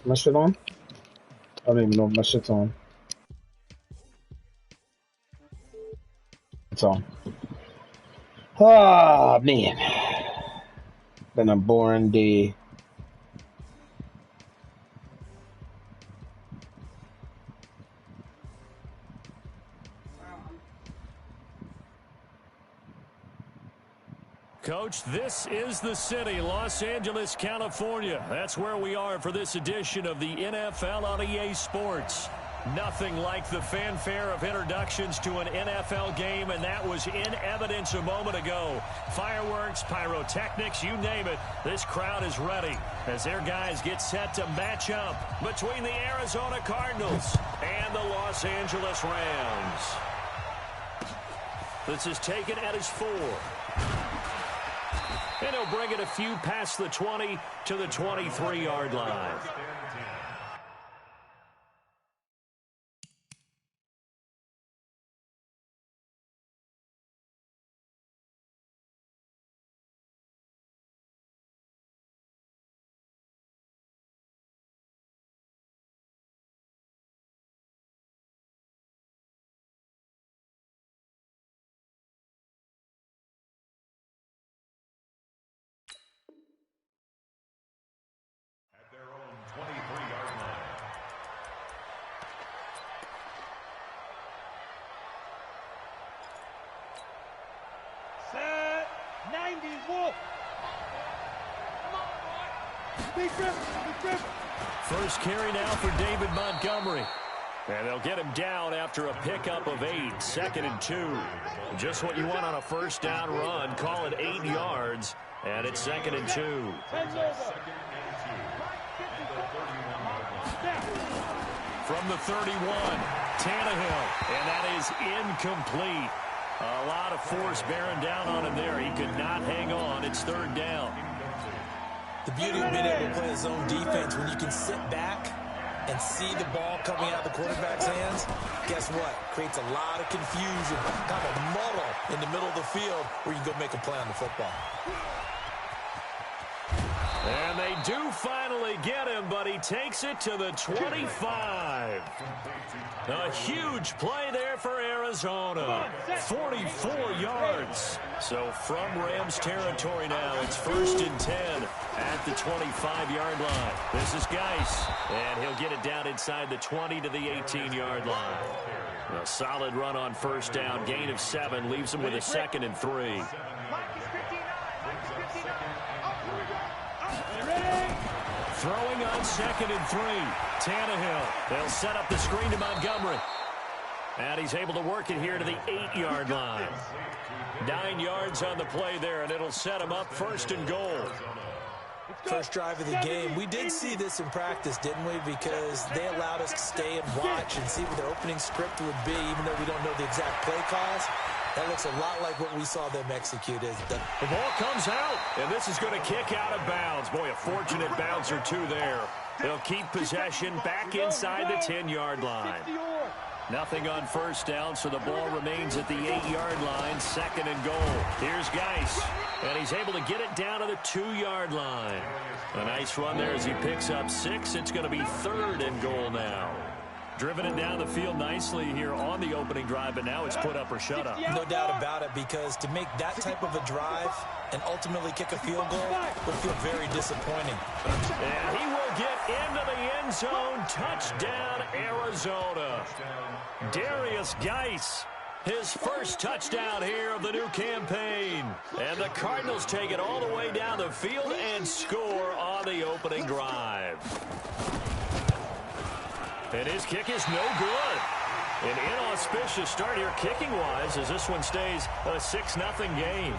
My shit on? I don't even know if my shit's on. It's on. Ah, man. Been a boring day. Coach, this is the city, Los Angeles, California. That's where we are for this edition of the NFL on EA Sports. Nothing like the fanfare of introductions to an NFL game, and that was in evidence a moment ago. Fireworks, pyrotechnics, you name it, this crowd is ready as their guys get set to match up between the Arizona Cardinals and the Los Angeles Rams. This is taken at his 4. And he'll bring it a few past the 20 to the 23-yard line. At their own 23-yard line. Set 90, Wolf. Come on, boy. Big grip. First carry now for David Montgomery. And they'll get him down after a pickup of 8, 2nd and 2. Just what you want on a first down run. Call it 8 yards, and it's 2nd and 2. From the 31, Tannehill, and that is incomplete. A lot of force bearing down on him there. He could not hang on. It's 3rd down. The beauty of being able to play a zone defense, when you can sit back and see the ball coming out of the quarterback's hands, guess what? Creates a lot of confusion, kind of muddle in the middle of the field where you can go make a play on the football. And they do finally get him, but he takes it to the 25. A huge play there for Arizona. 44 yards. So from Rams territory now, it's 1st and 10 at the 25-yard line. This is Geis, and he'll get it down inside the 20 to the 18-yard line. A solid run on first down, gain of 7, leaves him with a 2nd and 3. Throwing on 2nd and 3. Tannehill. They'll set up the screen to Montgomery. And he's able to work it here to the 8-yard line. 9 yards on the play there, and it'll set him up 1st and goal. First drive of the game. We did see this in practice, didn't we? Because they allowed us to stay and watch and see what their opening script would be, even though we don't know the exact play calls. That looks a lot like what we saw them execute. The ball comes out, and this is going to kick out of bounds. Boy, a fortunate bounce or two there. They'll keep possession back inside the 10-yard line. Nothing on first down, so the ball remains at the 8-yard line, 2nd and goal. Here's Geis, and he's able to get it down to the 2-yard line. A nice run there as he picks up 6. It's going to be 3rd and goal now. Driven it down the field nicely here on the opening drive, but now it's put up or shut up. No doubt about it, because to make that type of a drive and ultimately kick a field goal would feel very disappointing. And he will get into the end zone. Touchdown, Arizona. Darius Geis, his first touchdown here of the new campaign. And the Cardinals take it all the way down the field and score on the opening drive. And his kick is no good. An inauspicious start here kicking-wise as this one stays a 6-0 game.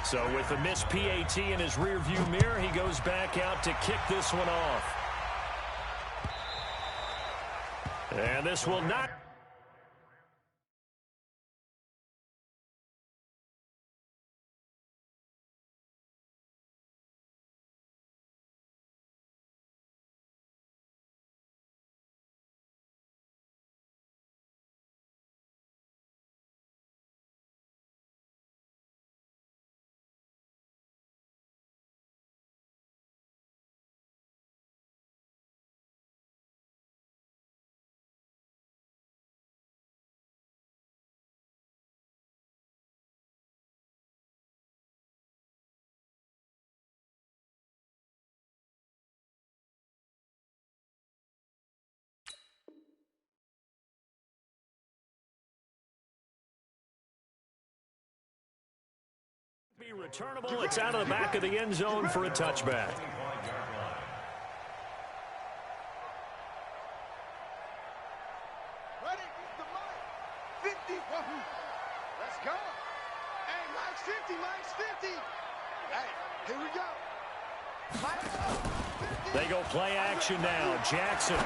So with the missed PAT in his rearview mirror, he goes back out to kick this one off. And this will not... returnable. It's out of the back of the end zone for a touchback. Ready? The mic. 50. Let's go. Hey, Mike's 50. Mike's 50. Hey, here we go. They go play action now. Jackson.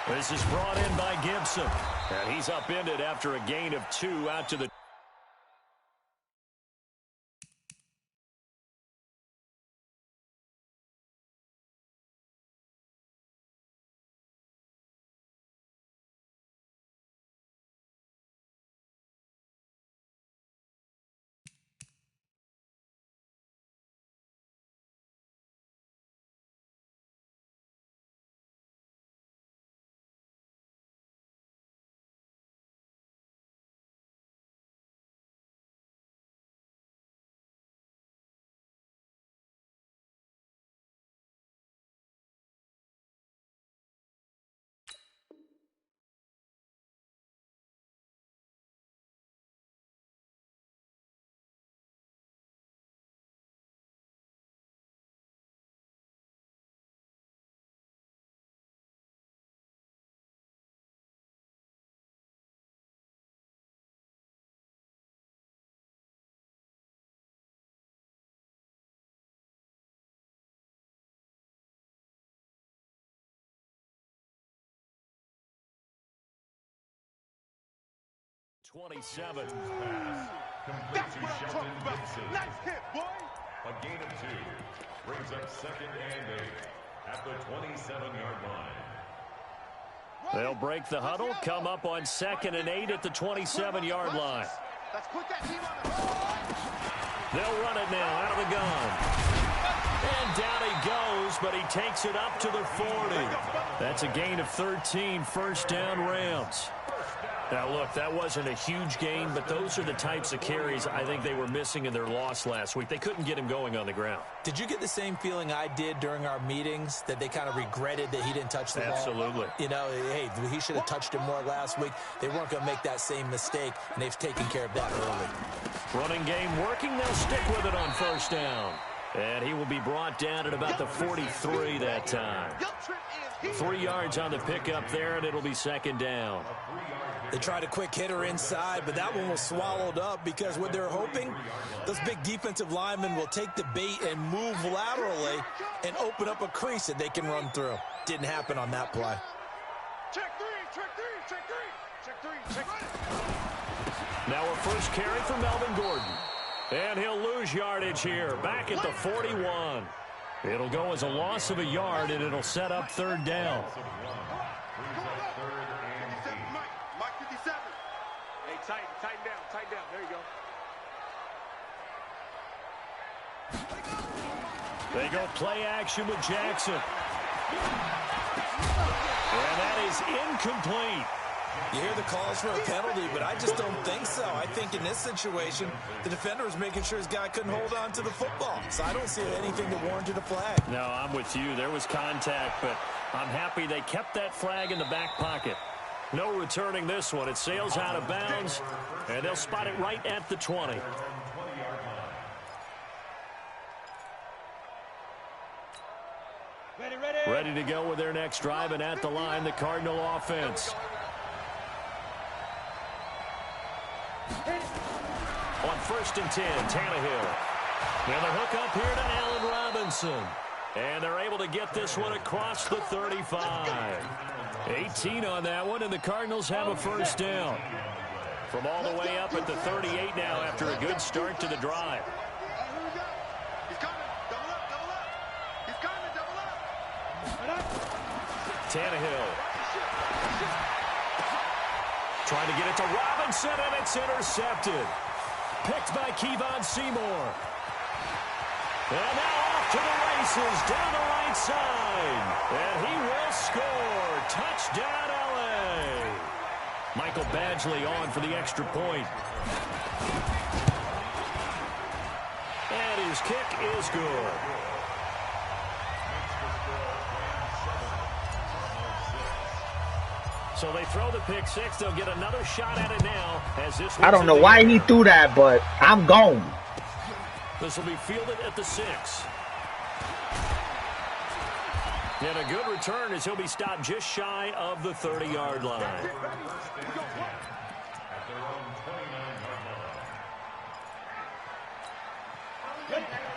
This is brought in by Gibson. And he's upended after a gain of 2 out to the... ...27. That's what I'm talking about. Nice hit, boy. A gain of 2 brings up 2nd and 8 at the 27-yard line. They'll break the huddle, come up on 2nd and 8 at the 27-yard line. Let's put that team on the... They'll run it now out of the gun. And down he goes, but he takes it up to the 40. That's a gain of 13, first down Rams. Now, look, that wasn't a huge gain, but those are the types of carries I think they were missing in their loss last week. They couldn't get him going on the ground. Did you get the same feeling I did during our meetings, that they kind of regretted that he didn't touch the ball? Absolutely. You know, hey, he should have touched it more last week. They weren't going to make that same mistake, and they've taken care of that early. Running game working. They'll stick with it on first down. And he will be brought down at about the 43 that time. 3 yards on the pickup there, and it'll be 2nd down. They tried a quick hitter inside, but that one was swallowed up because what they're hoping, those big defensive linemen will take the bait and move laterally and open up a crease that they can run through. Didn't happen on that play. Check 3, check 3, check 3, check 3, check 3. Now a first carry for Melvin Gordon. And he'll lose yardage here, back at the 41. It'll go as a loss of a yard, and it'll set up 3rd down. Tighten down. There you go. They go play action with Jackson. And that is incomplete. You hear the calls for a penalty, but I just don't think so. I think in this situation, the defender was making sure his guy couldn't hold on to the football. So I don't see anything that warranted a flag. No, I'm with you. There was contact, but I'm happy they kept that flag in the back pocket. No returning this one. It sails out of bounds, and they'll spot it right at the 20. Ready to go with their next drive, and at the line, the Cardinal offense. On 1st and 10, Tannehill. And the hook up here to Allen Robinson. And they're able to get this one across the 35. 18 on that one, and the Cardinals have a first down. From all the way up at the 38 now after a good start to the drive. He's coming. Double up. He's coming. Double up. Tannehill. Trying to get it to Robinson, and it's intercepted. Picked by Kevon Seymour. And now off to the races down the right side. And he will score. Touchdown, L.A. Michael Badgley on for the extra point. And his kick is good. So they throw the pick six. They'll get another shot at it now. As this I don't know why he threw that, but I'm gone. This will be fielded at the 6. And a good return as he'll be stopped just shy of the 30-yard line.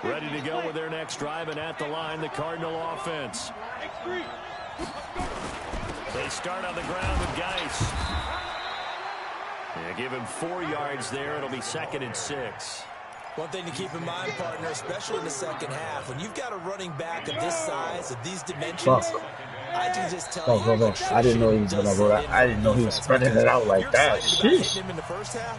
Ready to go with their next drive, and at the line, the Cardinal offense. They start on the ground with Geis. Yeah, give him 4 yards there. It'll be 2nd and 6. One thing to keep in mind, partner, especially in the second half, when you've got a running back of this size, of these dimensions, I can just tell you. I didn't know he was gonna go that. I didn't know he was spreading it out like that. Sheesh. Him in the first half,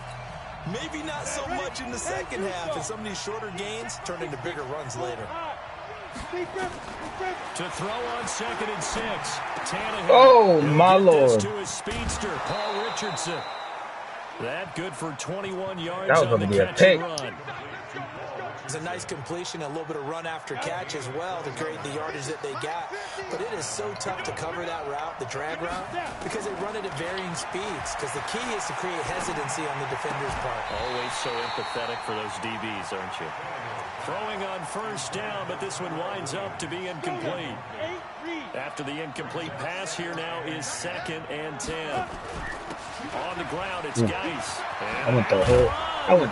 maybe not so much in the second half, and some of these shorter gains turn into bigger runs later. To throw on 2nd and 6. Tannehill. Oh my Lord! To his speedster, Paul Richardson. That good for 21 yards. That was going to be a pick. It's a nice completion, a little bit of run after catch as well to create the yardage that they got. But it is so tough to cover that route, the drag route, because they run it at varying speeds. Because the key is to create hesitancy on the defender's part. Always so empathetic for those DBs, aren't you? Throwing on 1st down, but this one winds up to be incomplete. After the incomplete pass, here now is 2nd and 10. On the ground, it's Geis. I went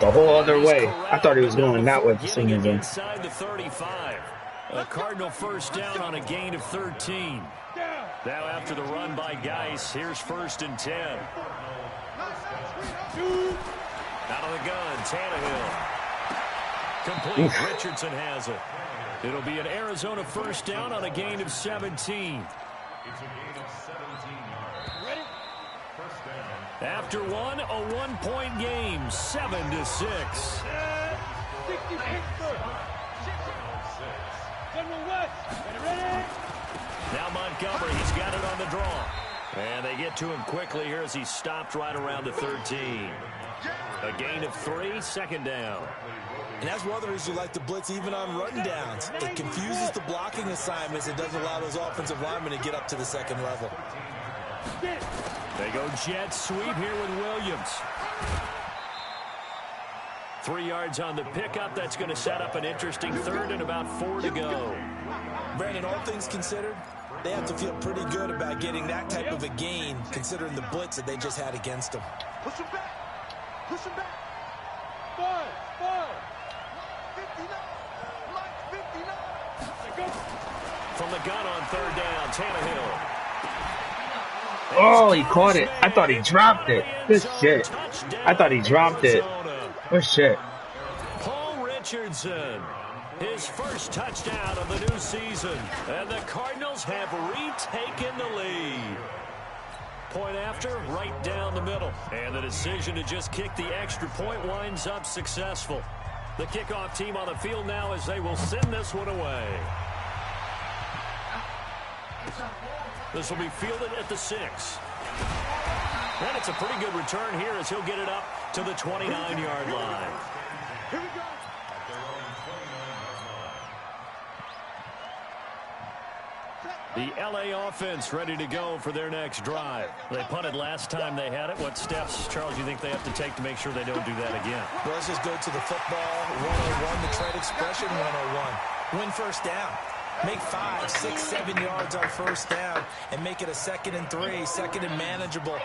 the whole other way. I thought he was going that way for some reason. Inside the 35. A Cardinal 1st down on a gain of 13. Now after the run by Geis, here's 1st and 10. Out of the gun, Tannehill. Complete. Oof. Richardson has it. It'll be an Arizona 1st down on a gain of 17. It's a gain of 17 yards. Ready? 1st down. After one, a 1-point game, 7-6. Now Montgomery, he's got it on the draw. And they get to him quickly here as he's stopped right around the 13. A gain of 3, 2nd down. And that's one of the reasons you like to blitz even on run downs. It confuses the blocking assignments. It doesn't allow those offensive linemen to get up to the 2nd level. They go jet sweep here with Williams. 3 yards on the pickup. That's going to set up an interesting 3rd and about 4 to go. Brandon, all things considered, they have to feel pretty good about getting that type of a gain, considering the blitz that they just had against them. Push him back. Push him back. 59. Mike 59. From the gun on 3rd down, Tannehill. Oh, he caught it. I thought he dropped it. Good shit. I thought he dropped it. Good shit. Paul Richardson, his 1st touchdown of the new season. And the Cardinals have retaken the lead. Point after, right down the middle. And the decision to just kick the extra point winds up successful. The kickoff team on the field now as they will send this one away. This will be fielded at the 6. And it's a pretty good return here as he'll get it up to the 29-yard line. Here we go. The LA offense ready to go for their next drive. They punted last time they had it. What steps, Charles, you think they have to take to make sure they don't do that again? Well, let's just go to the football 101, the trade expression 101. Win 1st down. Make 5, 6, 7 yards on 1st down and make it a 2nd and 3, 2nd and manageable.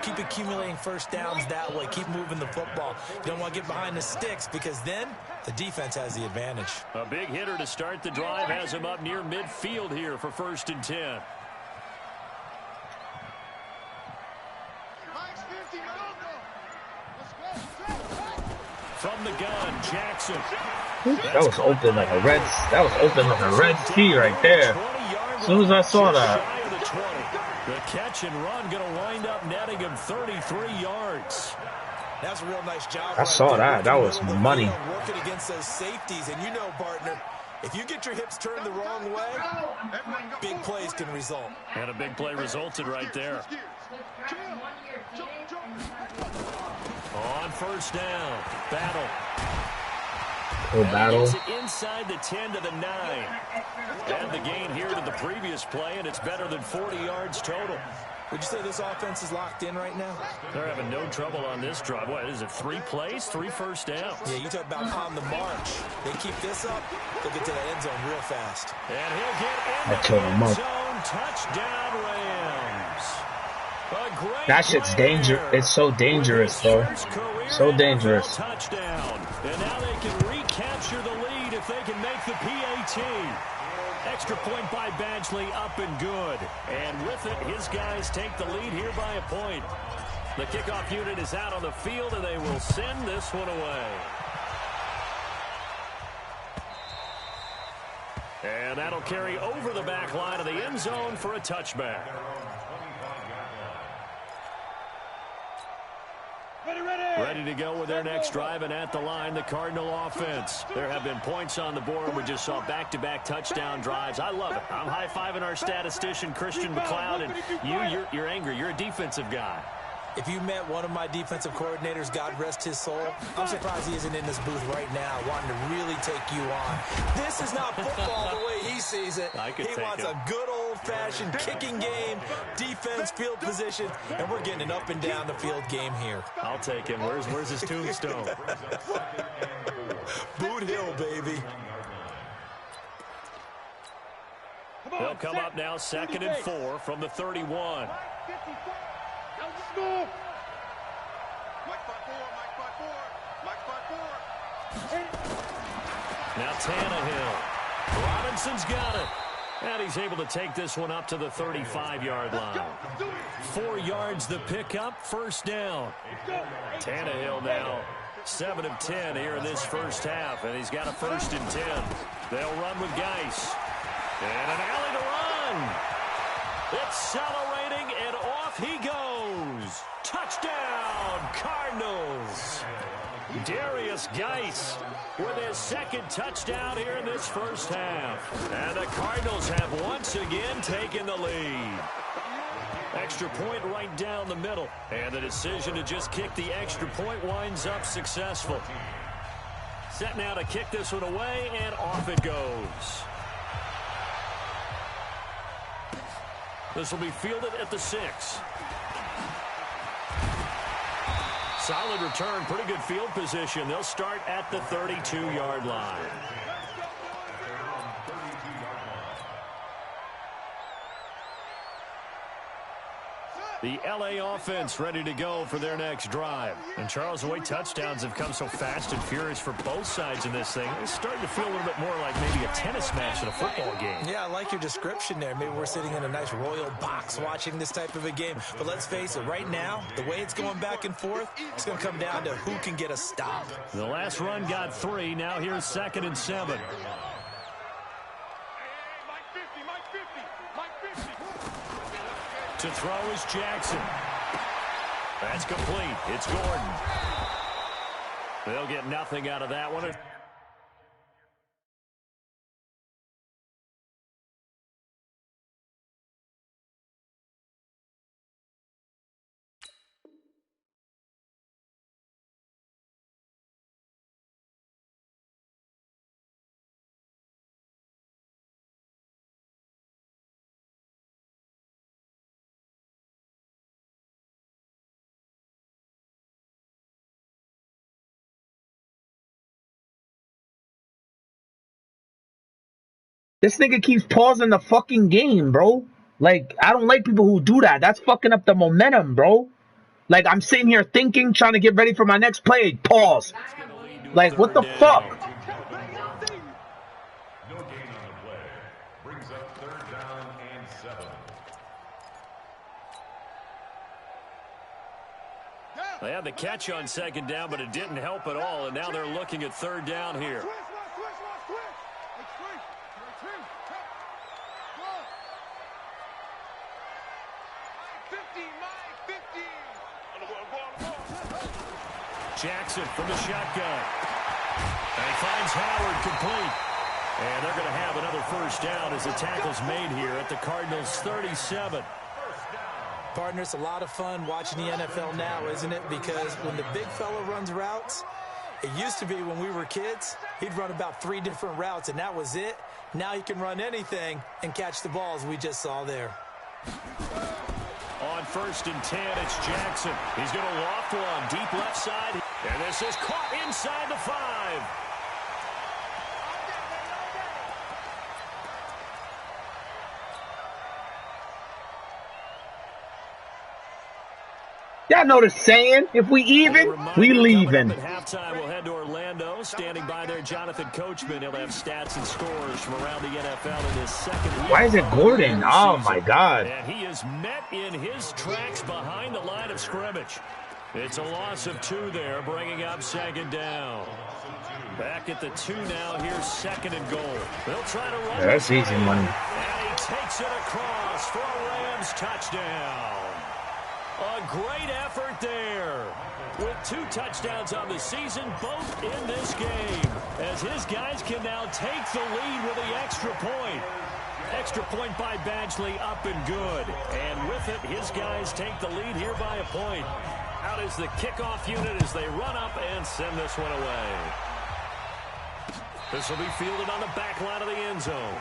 Keep accumulating 1st downs that way. Keep moving the football. You don't want to get behind the sticks because then the defense has the advantage. A big hitter to start the drive has him up near midfield here for 1st and 10. From the gun, Jackson. That was open like a red. That was open like a red sea right there. As soon as I saw that. The catch and run going to wind up netting him 33 yards. That's a real nice job. I saw that. That was money. Working against those safeties, and you know, partner, if you get your hips turned the wrong way, big plays can result. And a big play resulted right there. On 1st down, Battle. Oh, Battle. It's inside the 10 to the 9. And the gain here to the previous play, and it's better than 40 yards total. Would you say this offense is locked in right now? They're having no trouble on this drive. What is it, 3 plays, 3 first downs? Yeah, you talk about on the march. They keep this up, they'll get to the end zone real fast. And he'll get in the end zone. Touchdown, Rams. That shit's dangerous. It's so dangerous, though. So dangerous. Touchdown. And now they can recapture the lead if they can make the PAT. Extra point by Badgley, up and good. And with it, his guys take the lead here by a point. The kickoff unit is out on the field, and they will send this one away. And that'll carry over the back line of the end zone for a touchback. Ready to go with their next drive, and at the line, the Cardinal offense. There have been points on the board. We just saw back-to-back touchdown drives. I love it. I'm high-fiving our statistician, Christian McLeod, and you're angry. You're a defensive guy. If you met one of my defensive coordinators, God rest his soul, I'm surprised he isn't in this booth right now wanting to really take you on. This is not football the way he sees it. He wants a good old-fashioned kicking game, defense, field position, and we're getting an up-and-down-the-field game here. I'll take him. Where's his tombstone? Boot Hill, baby. They'll come up now 2nd and 4 from the 31. Now Tannehill. Robinson's got it. And he's able to take this one up to the 35-yard line. 4 yards the pickup, first down. Tannehill now 7 of 10 here in this first half, and he's got a 1st and 10. They'll run with Geis. And an alley to run. Accelerating, and off he goes. Touchdown, Cardinals. Darius Geis with his 2nd touchdown here in this first half. And the Cardinals have once again taken the lead. Extra point right down the middle. And the decision to just kick the extra point winds up successful. Set now to kick this one away, and off it goes. This will be fielded at the 6. Solid return, pretty good field position. They'll start at the 32-yard line. The L.A. offense ready to go for their next drive. And, Charles, the way touchdowns have come so fast and furious for both sides in this thing, it's starting to feel a little bit more like maybe a tennis match in a football game. Yeah, I like your description there. Maybe we're sitting in a nice royal box watching this type of a game. But let's face it, right now, the way it's going back and forth, it's going to come down to who can get a stop. The last run got 3. Now here's 2nd and 7. To throw is Jackson. That's complete. It's Gordon. They'll get nothing out of that one. This nigga keeps pausing the fucking game, bro. Like, I don't like people who do that. That's fucking up the momentum, bro. Like, I'm sitting here thinking, trying to get ready for my next play. Pause. Like, what the fuck? No gain on the play. Brings up 3rd down and 7. They had the catch on 2nd down, but it didn't help at all, and now they're looking at 3rd down here. Jackson from the shotgun. And he finds Howard complete. And they're going to have another 1st down as the tackle's made here at the Cardinals' 37. Partner, it's a lot of fun watching the NFL now, isn't it? Because when the big fella runs routes, it used to be when we were kids, he'd run about 3 different routes, and that was it. Now he can run anything and catch the balls we just saw there. On first and 10. It's Jackson. He's going to loft one deep left side. And this is caught inside the 5. Y'all know the saying, if we even, we leaving. At halftime, we'll head to Orlando. Standing by there, Jonathan Coachman. He'll have stats and scores from around the NFL in his second week. Why is it Gordon? Oh, my God. And he is met in his tracks behind the line of scrimmage. It's a loss of 2 there, bringing up second down. Back at the 2 now. Here's second and goal. They'll try to run. That's easy money. And he takes it across for a Rams touchdown. A great effort there. With 2 touchdowns on the season, both in this game. As his guys can now take the lead with the extra point. Extra point by Badgley, up and good. And with it, his guys take the lead here by a point. Out is the kickoff unit as they run up and send this one away. This will be fielded on the back line of the end zone.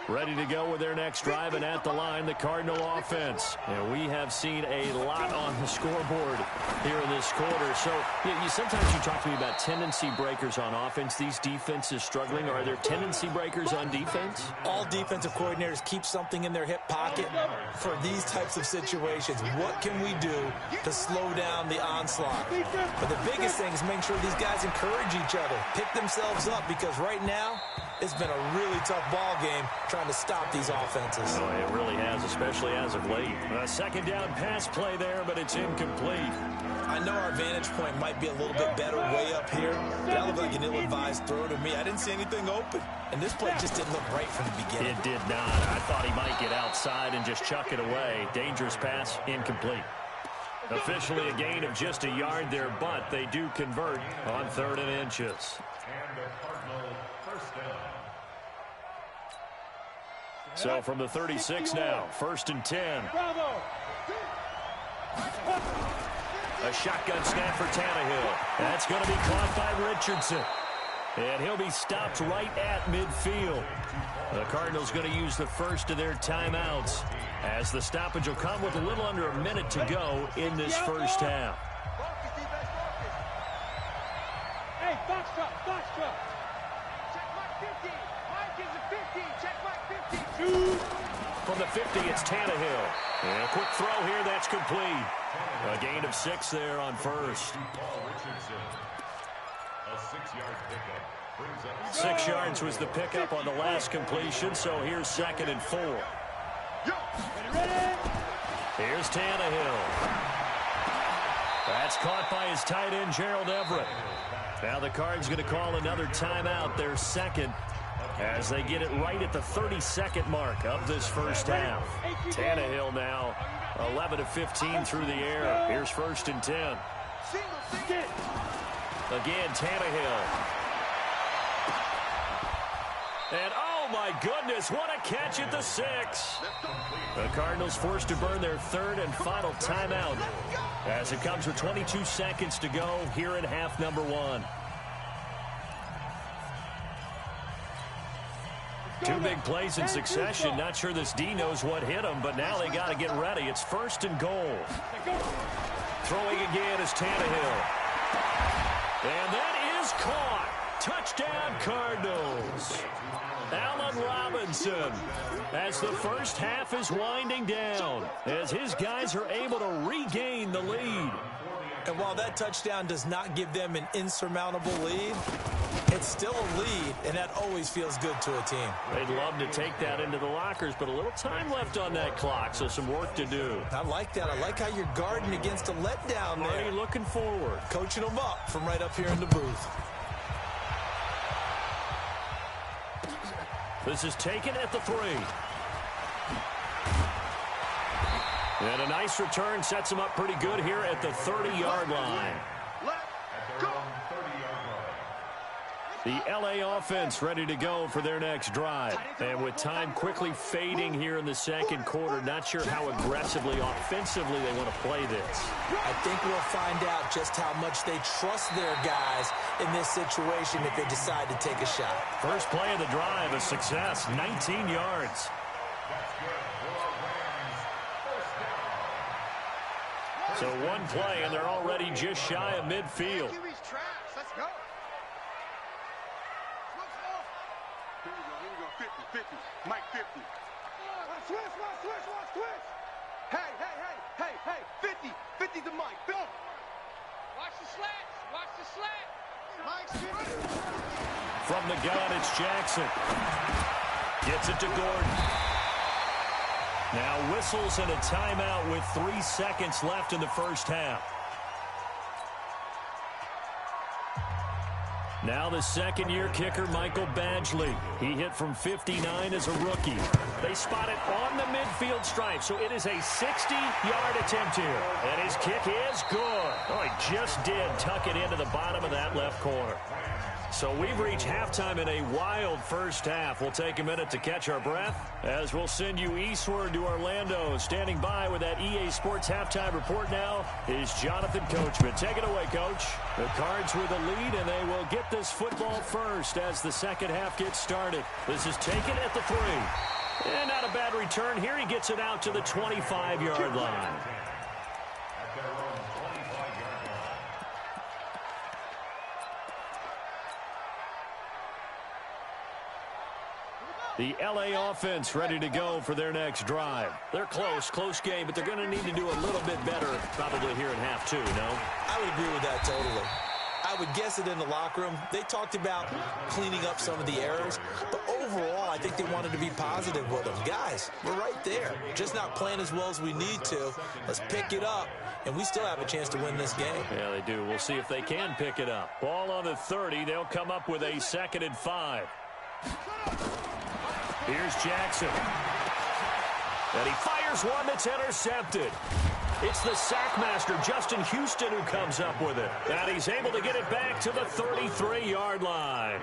Ready to go with their next drive, and at the line, the Cardinal offense. And we have seen a lot on the scoreboard here in this quarter. So sometimes you talk to me about tendency breakers on offense. These defenses struggling. Are there tendency breakers on defense? All defensive coordinators keep something in their hip pocket for these types of situations. What can we do to slow down the onslaught? But the biggest thing is making sure these guys encourage each other, pick themselves up, because right now, it's been a really tough ball game trying to stop these offenses. Oh, it really has, especially as of late. A second down pass play there, but it's incomplete. I know our vantage point might be a little bit better way up here, but that looked like an ill-advised throw to me. I didn't see anything open, and this play just didn't look right from the beginning. It did not. I thought he might get outside and just chuck it away. Dangerous pass, incomplete. Officially a gain of just a yard there, but they do convert on 3rd and inches. So from the 36 now, 1st and 10. A shotgun snap for Tannehill. That's going to be caught by Richardson. And he'll be stopped right at midfield. The Cardinals going to use the first of their timeouts, as the stoppage will come with a little under a minute to go in this first half. Hey, box truck. Check mark 50. Mike is a 50. Check mark 50. From the 50, it's Tannehill. And a quick throw here, that's complete. A gain of 6 there on first. 6 yards was the pickup on the last completion, so here's 2nd and 4. Here's Tannehill. That's caught by his tight end, Gerald Everett. Now the Cards going to call another timeout, their second, as they get it right at the 32nd mark of this first half. Tannehill now 11 of 15 through the air. Here's 1st and 10. Again, Tannehill. And oh my goodness, what a catch at the 6. The Cardinals forced to burn their 3rd and final timeout, as it comes with 22 seconds to go here in half number 1. 2 big plays in succession. Not sure this D knows what hit him, but now they got to get ready. It's 1st and goal. Throwing again is Tannehill. And that is caught. Touchdown, Cardinals. Allen Robinson, as the first half is winding down, as his guys are able to regain the lead. And while that touchdown does not give them an insurmountable lead, it's still a lead, and that always feels good to a team. They'd love to take that into the lockers, but a little time left on that clock, so some work to do. I like that. I like how you're guarding against a letdown there. Already looking forward. Coaching them up from right up here in the booth. This is taken at the 3. And a nice return sets him up pretty good here at the 30-yard line. The LA offense ready to go for their next drive. And with time quickly fading here in the second quarter, not sure how aggressively, offensively they want to play this. I think we'll find out just how much they trust their guys in this situation if they decide to take a shot. First play of the drive, a success, 19 yards. So one play, and they're already just shy of midfield. Let's go. Here we go. 50. Mike 50. Switch. Hey. 50 to Mike. Go. Watch the slat. Mike's 50. From the gun, it's Jackson. Gets it to Gordon. Now whistles and a timeout with 3 seconds left in the first half. Now the second-year kicker, Michael Badgley. He hit from 59 as a rookie. They spot it on the midfield stripe, so it is a 60-yard attempt here. And his kick is good. Oh, he just did tuck it into the bottom of that left corner. So we've reached halftime in a wild first half. We'll take a minute to catch our breath as we'll send you eastward to Orlando. Standing by with that EA Sports halftime report now is Jonathan Coachman. Take it away, Coach. The Cards with the lead, and they will get this football first as the second half gets started. This is taken at the 3. And not a bad return here. He gets it out to the 25-yard line. The LA offense ready to go for their next drive. They're close game, but they're going to need to do a little bit better probably here in half 2, no? I would agree with that totally. I would guess it in the locker room. They talked about cleaning up some of the errors, but overall, I think they wanted to be positive with them. Guys, we're right there. Just not playing as well as we need to. Let's pick it up, and we still have a chance to win this game. Yeah, they do. We'll see if they can pick it up. Ball on the 30. They'll come up with a 2nd and 5. Here's Jackson. And he fires one that's intercepted. It's the sackmaster, Justin Houston, who comes up with it. And he's able to get it back to the 33-yard line.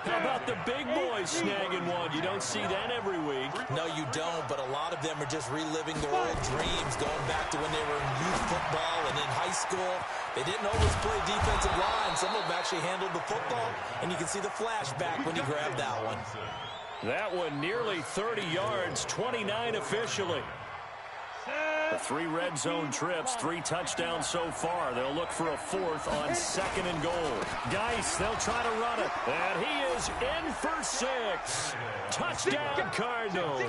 How about the big boys snagging one? You don't see that every week. No, you don't, but a lot of them are just reliving their old dreams, going back to when they were in youth football and in high school. They didn't always play defensive line. Some of them actually handled the football, and you can see the flashback when he grabbed that one. That one nearly 30 yards, 29 officially. The 3 red zone trips, 3 touchdowns so far. They'll look for a 4th on 2nd and goal. Geis, they'll try to run it. And he is in for 6. Touchdown, Cardinals.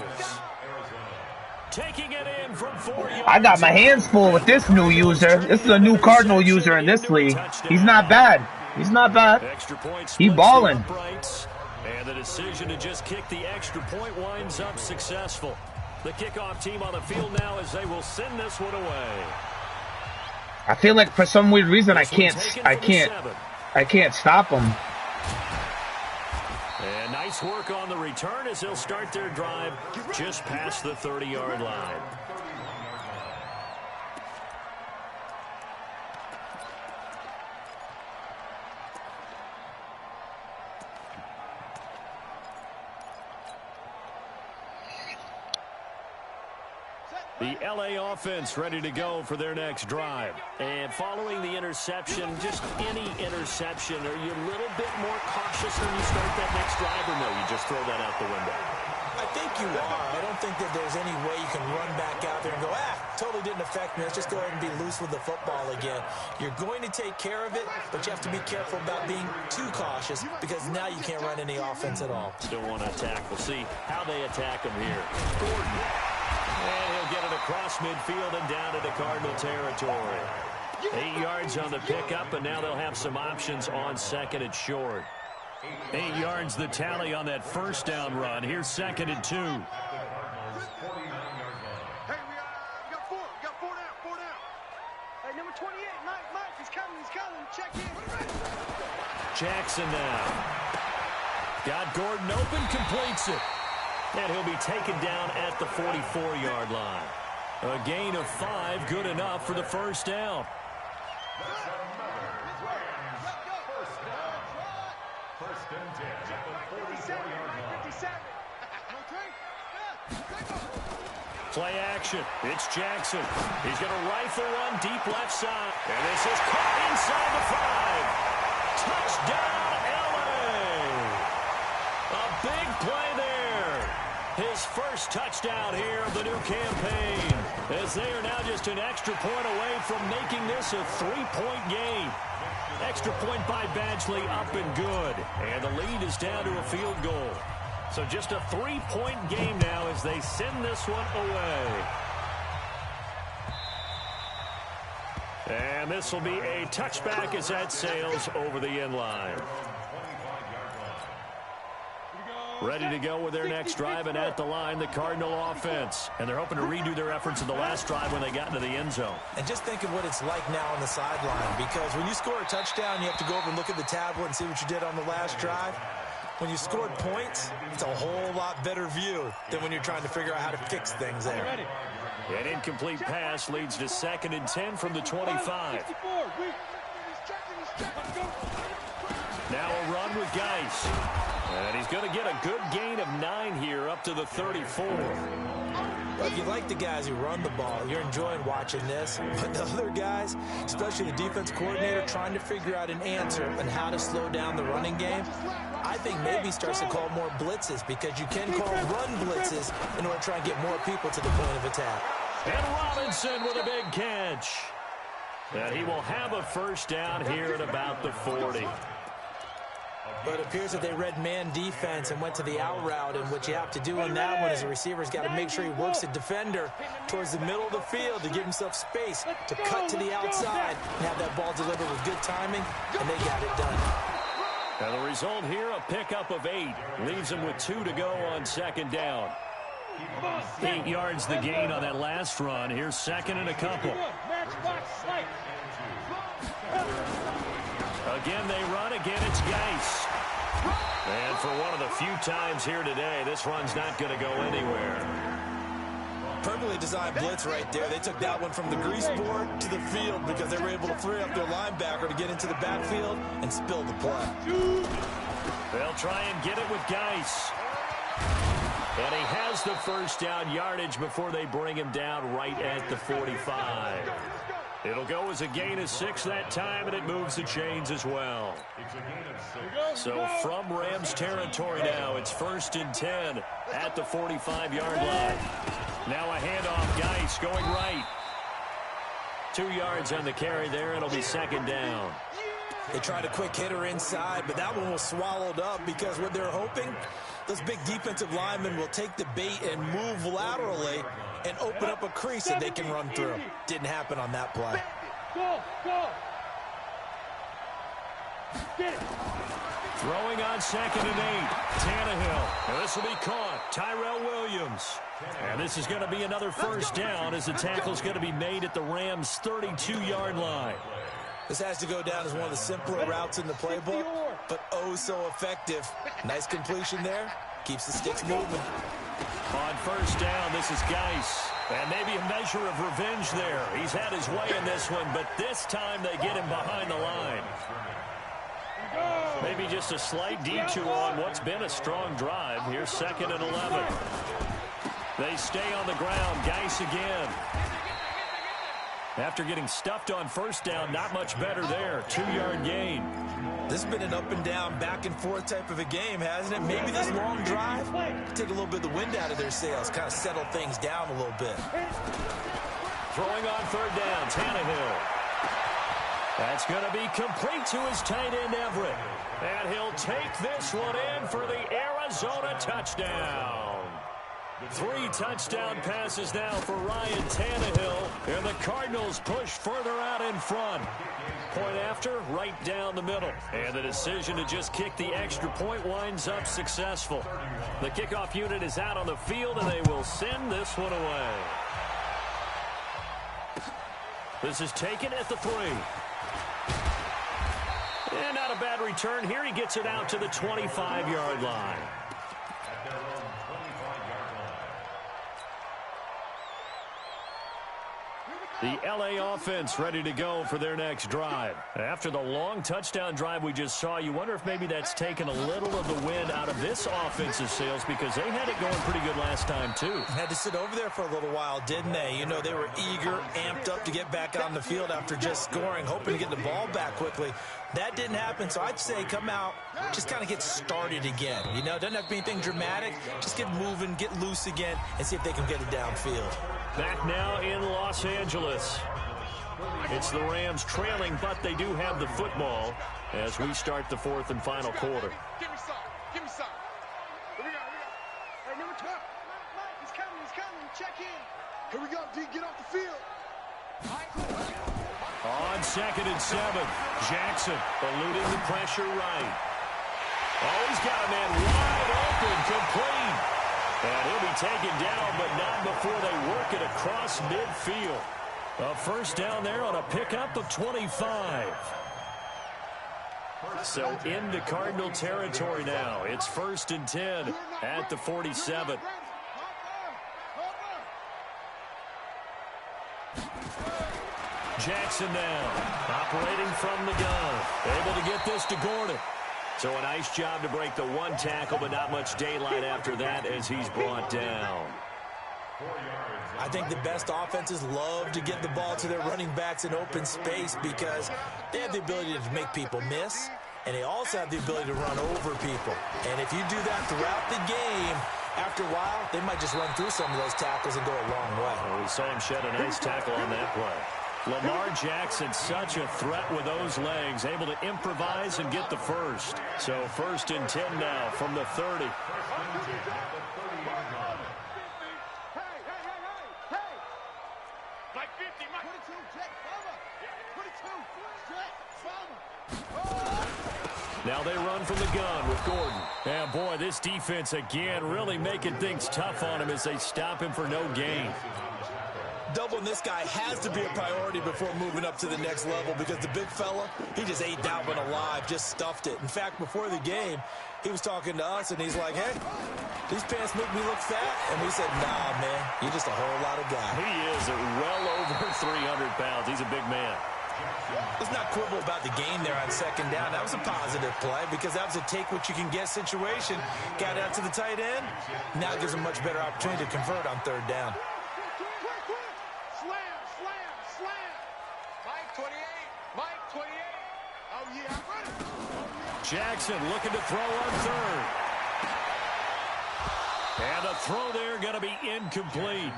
Taking it in from 4 yards. I got my hands full with this new user. This is a new Cardinal user in this league. He's not bad. He balling. And the decision to just kick the extra point winds up successful. The kickoff team on the field now as they will send this one away. I feel like for some weird reason I can't stop him. And nice work on the return as they'll start their drive just past the 30-yard line. The LA offense ready to go for their next drive. And following the interception, just any interception, are you a little bit more cautious when you start that next drive, or no, you just throw that out the window? I think you are. I don't think that there's any way you can run back out there and go, totally didn't affect me. Let's just go ahead and be loose with the football again. You're going to take care of it, but you have to be careful about being too cautious because now you can't run any offense at all. Still want to attack. We'll see how they attack him here. Gordon. And he'll get it across midfield and down into Cardinal territory. 8 yards on the pickup, and now they'll have some options on 2nd and short. 8 yards the tally on that first down run. Here's 2nd and 2. Hey, we got 4. We got 4 down. Hey, number 28, Mike, he's coming. Check in. Jackson now. Got Gordon open, completes it. And he'll be taken down at the 44-yard line. A gain of 5, good enough for the first down. Play action. It's Jackson. He's going to rifle one deep left side. And this is caught inside the 5. Touchdown, LA. A big play there. His first touchdown here of the new campaign, as they are now just an extra point away from making this a 3-point game. Extra point by Badgley, up and good. And the lead is down to a field goal. So just a 3-point game now as they send this one away. And this will be a touchback as that sails over the end line. Ready to go with their next drive, and at the line, the Cardinal offense. And they're hoping to redo their efforts in the last drive when they got into the end zone. And just think of what it's like now on the sideline, because when you score a touchdown, you have to go over and look at the tablet and see what you did on the last drive. When you scored points, it's a whole lot better view than when you're trying to figure out how to fix things there. An incomplete pass leads to 2nd and 10 from the 25. Now a run with Geis. And he's going to get a good gain of 9 here up to the 34. Well, if you like the guys who run the ball, you're enjoying watching this. But the other guys, especially the defense coordinator, trying to figure out an answer on how to slow down the running game, I think maybe starts to call more blitzes, because you can call run blitzes in order to try and get more people to the point of attack. And Robinson with a big catch. And he will have a first down here at about the 40. But it appears that they read man defense and went to the out route, and what you have to do on that one is the receiver's got to make sure he works the defender towards the middle of the field to give himself space to cut to the outside and have that ball delivered with good timing, and they got it done. And the result here, a pickup of 8. Leaves him with 2 to go on 2nd down. 8 yards the gain on that last run. Here's 2nd and a couple. Again, they run. Again, it's Geis. And for one of the few times here today, this run's not going to go anywhere. Perfectly designed blitz right there. They took that one from the grease board to the field because they were able to free up their linebacker to get into the backfield and spill the play. They'll try and get it with Geis. And he has the first down yardage before they bring him down right at the 45. It'll go as a gain of 6 that time, and it moves the chains as well. So from Rams territory now, it's 1st and 10 at the 45-yard line. Now a handoff, Geis going right. 2 yards on the carry there. It'll be 2nd down. They tried a quick hitter inside, but that one was swallowed up because what they're hoping, those big defensive linemen will take the bait and move laterally and open up a crease that they can run through. Didn't happen on that play. Throwing on 2nd and 8. Tannehill. Now this will be caught. Tyrell Williams. And this is going to be another first down as the tackle's going to be made at the Rams' 32-yard line. This has to go down as one of the simpler routes in the playbook, but oh so effective. Nice completion there. Keeps the sticks moving. On first down, this is Geis. And maybe a measure of revenge there. He's had his way in this one, but this time they get him behind the line. Maybe just a slight detour on what's been a strong drive. Here's 2nd and 11. They stay on the ground. Geis again. After getting stuffed on first down, not much better there. 2-yard gain. This has been an up and down, back and forth type of a game, hasn't it? Maybe this long drive take a little bit of the wind out of their sails, kind of settle things down a little bit. Throwing on 3rd down, Tannehill. That's going to be complete to his tight end, Everett. And he'll take this one in for the Arizona touchdown. 3 touchdown passes now for Ryan Tannehill, and the Cardinals push further out in front. Point after, right down the middle. And the decision to just kick the extra point winds up successful. The kickoff unit is out on the field, and they will send this one away. This is taken at the 3. And not a bad return here. He gets it out to the 25-yard line. The LA offense ready to go for their next drive. After the long touchdown drive we just saw, you wonder if maybe that's taken a little of the wind out of this offensive sails because they had it going pretty good last time, too. Had to sit over there for a little while, didn't they? You know, they were eager, amped up to get back on the field after just scoring, hoping to get the ball back quickly. That didn't happen, so I'd say come out, just kind of get started again. You know, doesn't have to be anything dramatic. Just get moving, get loose again, and see if they can get it downfield. Back now in Los Angeles. It's the Rams trailing, but they do have the football as we start the fourth and final quarter. Give me some. Give me some. Here we go. Hey, number 12. He's coming. He's coming. Check in. Here we go, D. Get off the field. On 2nd and 7, Jackson eluding the pressure right. Oh, he's got a man wide open, complete. And he'll be taken down, but not before they work it across midfield. A first down there on a pickup of 25. So into Cardinal territory now. It's 1st and 10 at the 47. Jackson now, operating from the gun. Able to get this to Gordon. So a nice job to break the one tackle, but not much daylight after that as he's brought down. I think the best offenses love to get the ball to their running backs in open space because they have the ability to make people miss, and they also have the ability to run over people. And if you do that throughout the game, after a while, they might just run through some of those tackles and go a long way. Well, we saw him shed a nice tackle on that play. Lamar Jackson, such a threat with those legs, able to improvise and get the first. So 1st and 10 now from the 30. Now they run from the gun with Gordon. And boy, this defense again really making things tough on him as they stop him for no gain. Doubling this guy has to be a priority before moving up to the next level because the big fella, he just ate that one alive, just stuffed it. In fact, before the game, he was talking to us, and he's like, hey, these pants make me look fat. And we said, nah, man, you're just a whole lot of guy. He is at well over 300 pounds. He's a big man. Let's not quibble about the game there on 2nd down. That was a positive play because that was a take-what-you-can-get situation. Got out to the tight end. Now it gives him a much better opportunity to convert on 3rd down. Jackson looking to throw on 3rd. And the throw there going to be incomplete.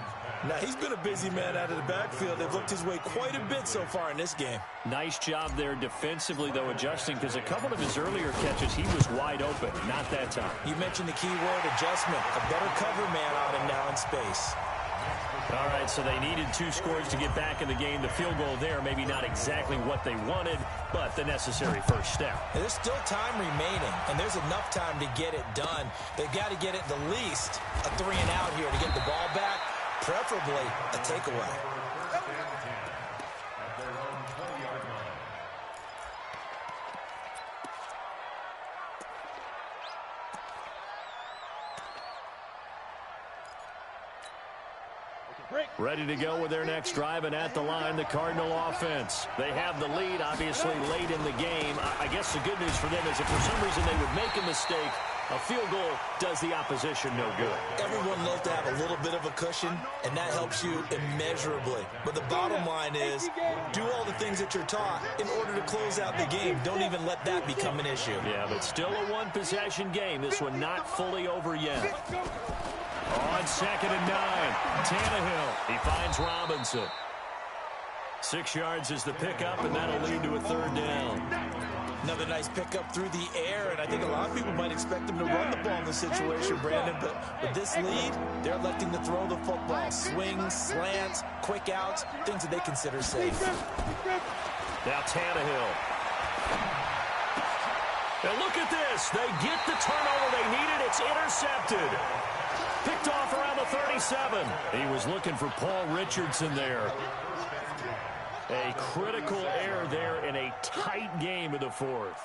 Now, he's been a busy man out of the backfield. They've looked his way quite a bit so far in this game. Nice job there defensively, though, adjusting, because a couple of his earlier catches, he was wide open. Not that time. You mentioned the key word, adjustment. A better cover man on him now in space. All right, so they needed 2 scores to get back in the game. The field goal there, maybe not exactly what they wanted, but the necessary first step. And there's still time remaining, and there's enough time to get it done. They've got to get it the least a 3-and-out here to get the ball back, preferably a takeaway. Ready to go with their next drive, and at the line, the Cardinal offense. They have the lead, obviously, late in the game. I guess the good news for them is if for some reason they would make a mistake, a field goal does the opposition no good. Everyone loves to have a little bit of a cushion, and that helps you immeasurably. But the bottom line is, do all the things that you're taught in order to close out the game. Don't even let that become an issue. Yeah, but still a one-possession game. This one not fully over yet. On 2nd and 9, Tannehill. He finds Robinson. 6 yards is the pickup, and that'll lead to a 3rd down. Another nice pickup through the air, and I think a lot of people might expect him to run the ball in this situation, Brandon, but with this lead, they're electing to throw the football. Swings, slants, quick outs, things that they consider safe. Now Tannehill. And look at this. They get the turnover they needed. It's intercepted. Picked off around the 37. He was looking for Paul Richardson there. A critical error there in a tight game of the 4th.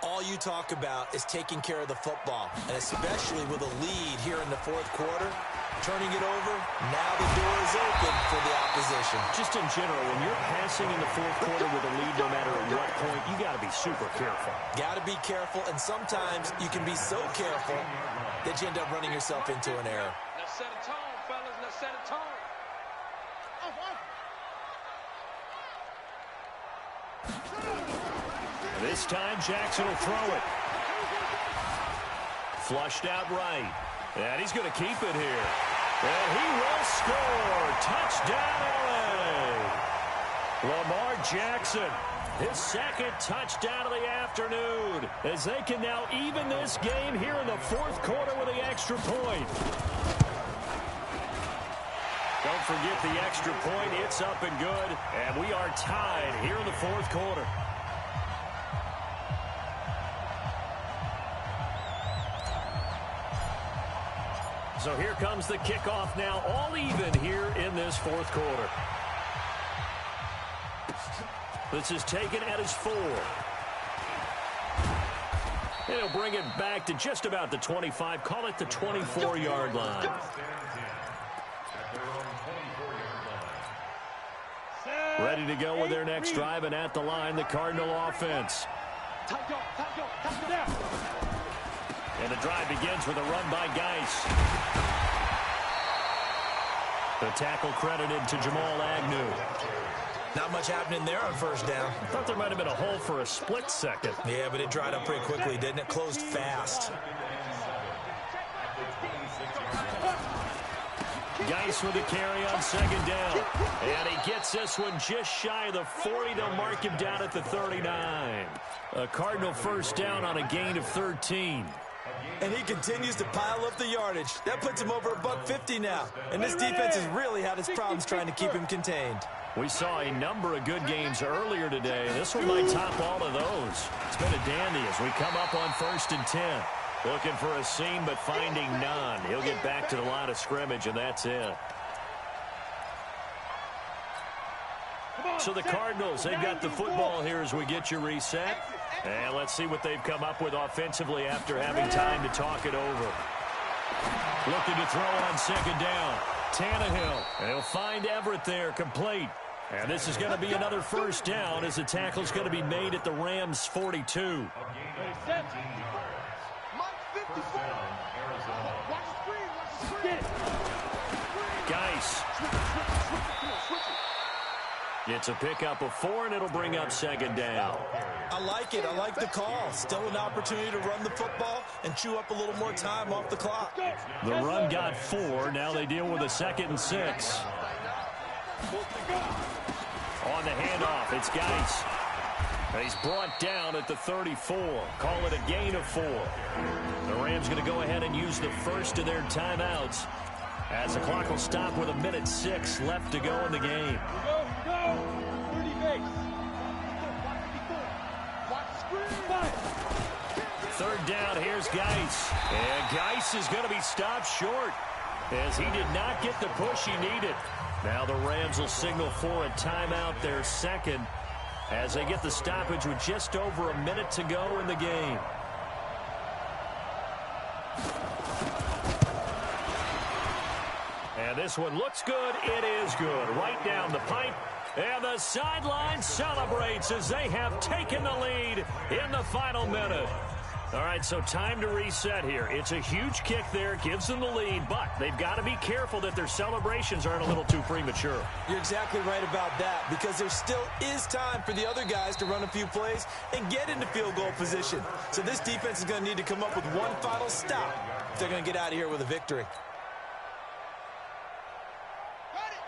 All you talk about is taking care of the football, and especially with a lead here in the 4th quarter, turning it over. Now the door is open for the opposition. Just in general, when you're passing in the fourth quarter with a lead, no matter at what point, you got to be super careful. Got to be careful, and sometimes you can be so careful that you end up running yourself into an error. Let's set a tone, fellas. Let's set a tone. This time, Jackson will throw it. Flushed out right. And he's going to keep it here. And he will score. Touchdown, LA. Lamar Jackson, his second touchdown of the afternoon, as they can now even this game here in the fourth quarter with the extra point. Don't forget the extra point. It's up and good. And we are tied here in the fourth quarter. So here comes the kickoff now, all even here in this fourth quarter. This is taken at his 4. He'll bring it back to just about the 25, call it the 24-yard line. Ready to go with their next drive, and at the line, the Cardinal offense. And the drive begins with a run by Geis. The tackle credited to Jamal Agnew. Not much happening there on first down. I thought there might have been a hole for a split second. Yeah, but it dried up pretty quickly, didn't it? Closed fast. Geis with a carry on second down. And he gets this one just shy of the 40. They'll mark him down at the 39. A Cardinal first down on a gain of 13. And he continues to pile up the yardage. That puts him over $150 now. And this defense has really had its problems trying to keep him contained. We saw a number of good games earlier today. This one might top all of those. It's been a dandy as we come up on 1st and 10. Looking for a seam, but finding none. He'll get back to the line of scrimmage, and that's it. So the Cardinals, they've got the football here as we get you reset. And let's see what they've come up with offensively after having time to talk it over. Looking to throw on second down. Tannehill, and he'll find Everett there, complete. And this is going to be another first down as the tackle's going to be made at the Rams' 42. Geis. It's a pickup of 4, and it'll bring up second down. I like it. I like the call. Still an opportunity to run the football and chew up a little more time off the clock. The run got 4. Now they deal with a 2nd and 6. On the handoff, it's Geis. He's brought down at the 34. Call it a gain of 4. The Rams going to go ahead and use the first of their timeouts as the clock will stop with 1:06 left to go in the game. Third down, here's Geis. And Geis is going to be stopped short as he did not get the push he needed. Now the Rams will signal for a timeout, their second, as they get the stoppage with just over a minute to go in the game. And this one looks good. It is good. Right down the pipe. And the sideline celebrates as they have taken the lead in the final minute. All right, so time to reset here. It's a huge kick there, gives them the lead, but they've got to be careful that their celebrations aren't a little too premature. You're exactly right about that, because there still is time for the other guys to run a few plays and get into field goal position. So this defense is going to need to come up with one final stop if they're going to get out of here with a victory.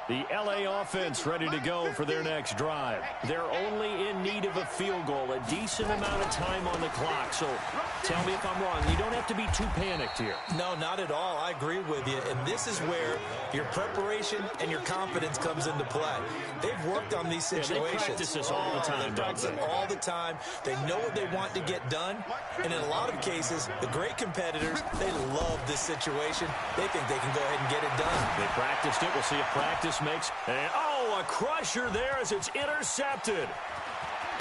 The LA offense ready to go for their next drive. They're only in need of a field goal, a decent amount of time on the clock. So tell me if I'm wrong. You don't have to be too panicked here. No, not at all. I agree with you. And this is where your preparation and your confidence comes into play. They've worked on these situations. They practice this all the time, They practice it all the time. They know what they want to get done. And in a lot of cases, the great competitors, they love this situation. They think they can go ahead and get it done. They practiced it. We'll see if practice makes. And, oh, a crusher there as it's intercepted.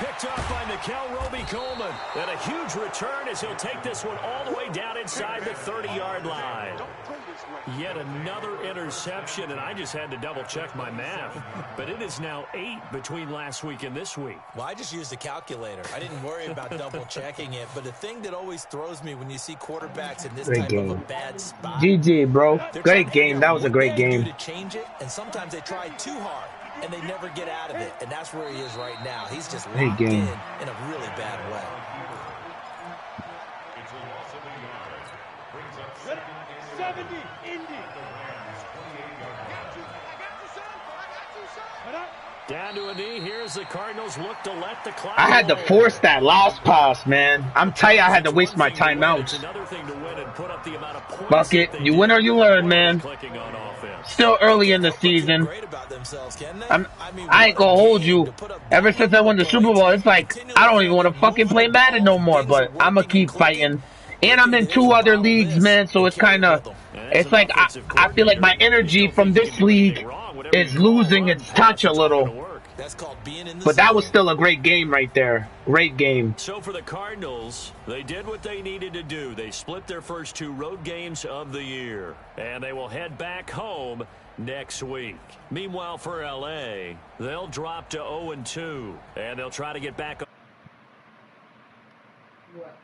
Picked off by Nickel Roby-Coleman. And a huge return as he'll take this one all the way down inside the 30-yard line. Yet another interception, and I just had to double-check my math. But it is now 8 between last week and this week. Well, I just used a calculator. I didn't worry about double-checking it. But the thing that always throws me when you see quarterbacks in this type of a bad spot. GG, bro. Great game. That was a great game. To change it, and sometimes they try too hard, and they never get out of it. And that's where he is right now. He's just locked in a really bad way. It's a loss of a yard. Brings up second and 70, Indy. Down to a knee. Here's the Cardinals look to let the clock I had to force that last pass, man. I'm tight. I had to waste my timeouts. Bucket, you win or you learn, man. Still early in the season. I ain't gonna hold you. Ever since I won the Super Bowl, it's like I don't even want to fucking play Madden no more. But I'm gonna keep fighting. And I'm in 2 other leagues, man. So it's kind of, it's like I feel like my energy from this league is losing its touch a little. But that was still a great game right there. Great game. So for the Cardinals, they did what they needed to do. They split their first 2 road games of the year. And they will head back home next week. Meanwhile, for LA, they'll drop to 0-2. And they'll try to get back. What?